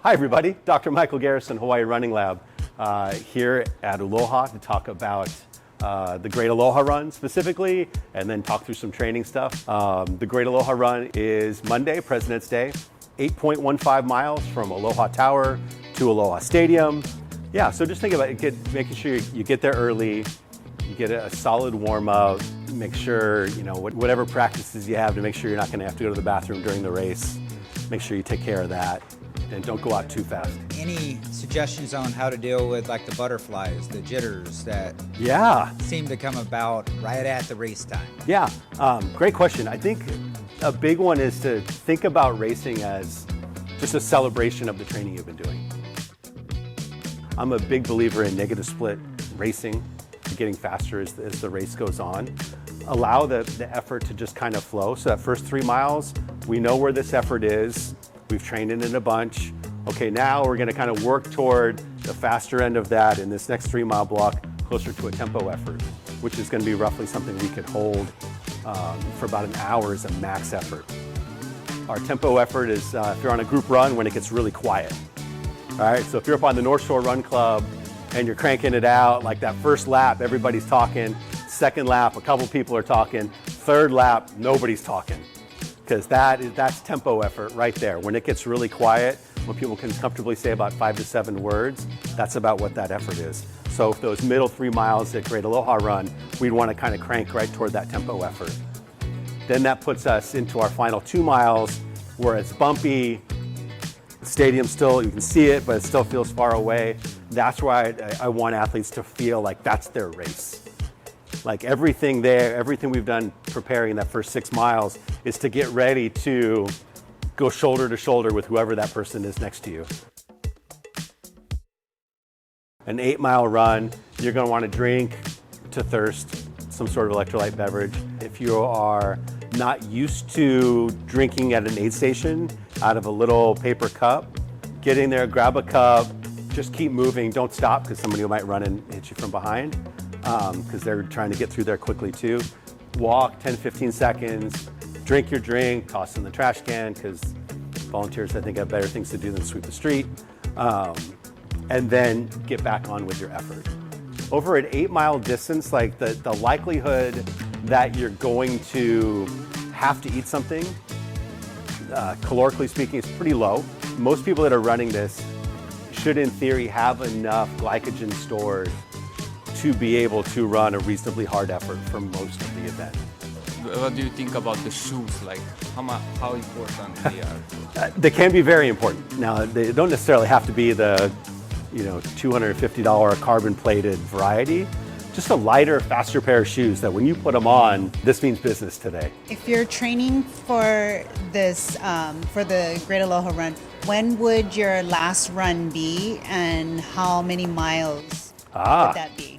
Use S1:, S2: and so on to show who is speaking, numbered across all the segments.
S1: Hi everybody, Dr. Michael Garrison, Hawaii Running Lab, here at Uloha to talk about the Great Aloha Run specifically, and then talk through some training stuff. The Great Aloha Run is Monday, President's Day, 8.15 miles from Aloha Tower to Aloha Stadium. Yeah, so just think about it, making sure you get there early, you get a solid warm up, make sure, whatever practices you have to make sure you're not gonna have to go to the bathroom during the race, make sure you take care of that. And don't go out too fast.
S2: Any suggestions on how to deal with like the butterflies, the jitters that seem to come about right at the race time?
S1: Yeah, great question. I think a big one is to think about racing as just a celebration of the training you've been doing. I'm a big believer in negative split racing, getting faster as the race goes on. Allow the effort to just kind of flow. So that first 3 miles, we know where this effort is. We've trained in it a bunch. Okay, now we're gonna kind of work toward the faster end of that in this next 3 mile block, closer to a tempo effort, which is gonna be roughly something we could hold for about an hour as a max effort. Our tempo effort is if you're on a group run when it gets really quiet. All right, so if you're up on the North Shore Run Club and you're cranking it out, like that first lap, everybody's talking. Second lap, a couple people are talking. Third lap, nobody's talking. Because that's tempo effort right there. When it gets really quiet, when people can comfortably say about 5 to 7 words, that's about what that effort is. So if those middle 3 miles at Great Aloha Run, we'd want to kind of crank right toward that tempo effort. Then that puts us into our final 2 miles where it's bumpy, the stadium still, you can see it, but it still feels far away. That's why I want athletes to feel like that's their race. Like everything there, everything we've done preparing that first 6 miles is to get ready to go shoulder to shoulder with whoever that person is next to you. An 8 mile run, you're gonna wanna drink to thirst, some sort of electrolyte beverage. If you are not used to drinking at an aid station out of a little paper cup, get in there, grab a cup, just keep moving, don't stop because somebody might run and hit you from behind. Because they're trying to get through there quickly too. Walk 10, 15 seconds, drink your drink, toss in the trash can, because volunteers I think have better things to do than sweep the street. And then get back on with your effort. Over an 8 mile distance, like the likelihood that you're going to have to eat something, calorically speaking, is pretty low. Most people that are running this should in theory have enough glycogen stored to be able to run a reasonably hard effort for most of the event.
S3: What do you think about the shoes? Like how important they are?
S1: They can be very important. Now, they don't necessarily have to be the $250 carbon-plated variety. Just a lighter, faster pair of shoes that when you put them on, this means business today.
S4: If you're training for this, for the Great Aloha Run, when would your last run be and how many miles would that be?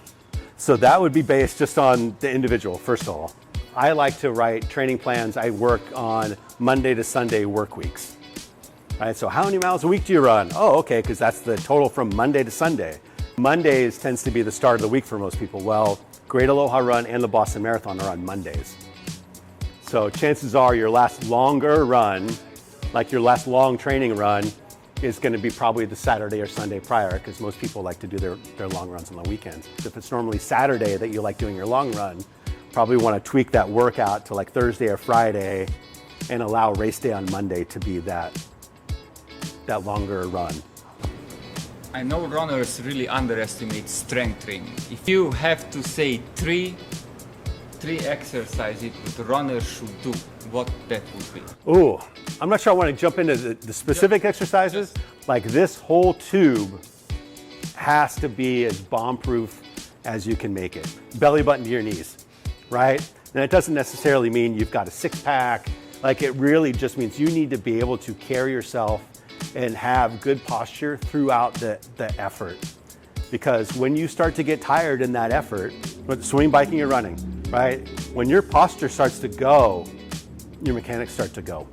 S1: So that would be based just on the individual, first of all. I like to write training plans. I work on Monday to Sunday work weeks. All right, so how many miles a week do you run? Oh, okay, because that's the total from Monday to Sunday. Mondays tends to be the start of the week for most people. Well, Great Aloha Run and the Boston Marathon are on Mondays. So chances are your last longer run, like your last long training run, is going to be probably the Saturday or Sunday prior, because most people like to do their long runs on the weekends. If it's normally Saturday that you like doing your long run, probably want to tweak that workout to like Thursday or Friday and allow race day on Monday to be that longer run.
S3: I know runners really underestimate strength training. If you have to say three exercises that runners should do, what that would be?
S1: Ooh, I'm not sure I want to jump into the specific exercises. Like this whole tube has to be as bomb-proof as you can make it. Belly button to your knees, right? And it doesn't necessarily mean you've got a six-pack. Like it really just means you need to be able to carry yourself and have good posture throughout the effort. Because when you start to get tired in that effort, whether swimming, biking, or running, right? When your posture starts to go, your mechanics start to go.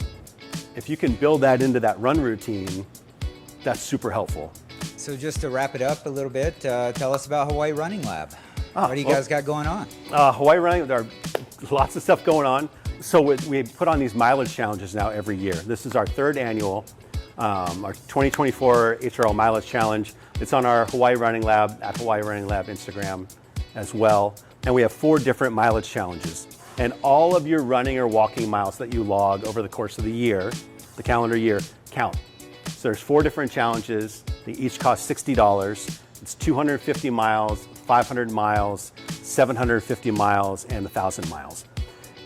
S1: If you can build that into that run routine, that's super helpful.
S2: So just to wrap it up a little bit, tell us about Hawaii Running Lab. What do you guys got going on?
S1: Hawaii Running, there are lots of stuff going on. So we put on these mileage challenges now every year. This is our third annual. our 2024 HRL Mileage Challenge. It's on our Hawaii Running Lab, at Hawaii Running Lab Instagram as well. And we have 4 different mileage challenges. And all of your running or walking miles that you log over the course of the year, the calendar year, count. So there's 4 different challenges. They each cost $60. It's 250 miles, 500 miles, 750 miles, and 1,000 miles.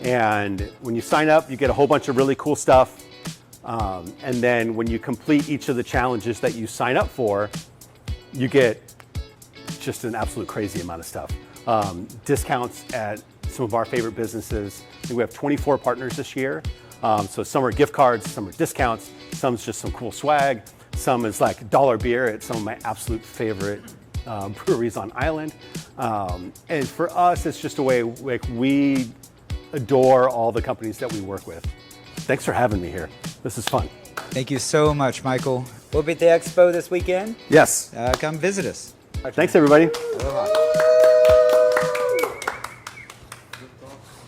S1: And when you sign up, you get a whole bunch of really cool stuff. And then when you complete each of the challenges that you sign up for, you get just an absolute crazy amount of stuff. Discounts at some of our favorite businesses. I think we have 24 partners this year. So some are gift cards, some are discounts, some's just some cool swag, some is like dollar beer at some of my absolute favorite breweries on island. And for us, it's just a way, like, we adore all the companies that we work with. Thanks for having me here. This is fun.
S2: Thank you so much, Michael. We'll be at the expo this weekend.
S1: Yes.
S2: Come visit us.
S1: Thanks, everybody.
S2: Aloha.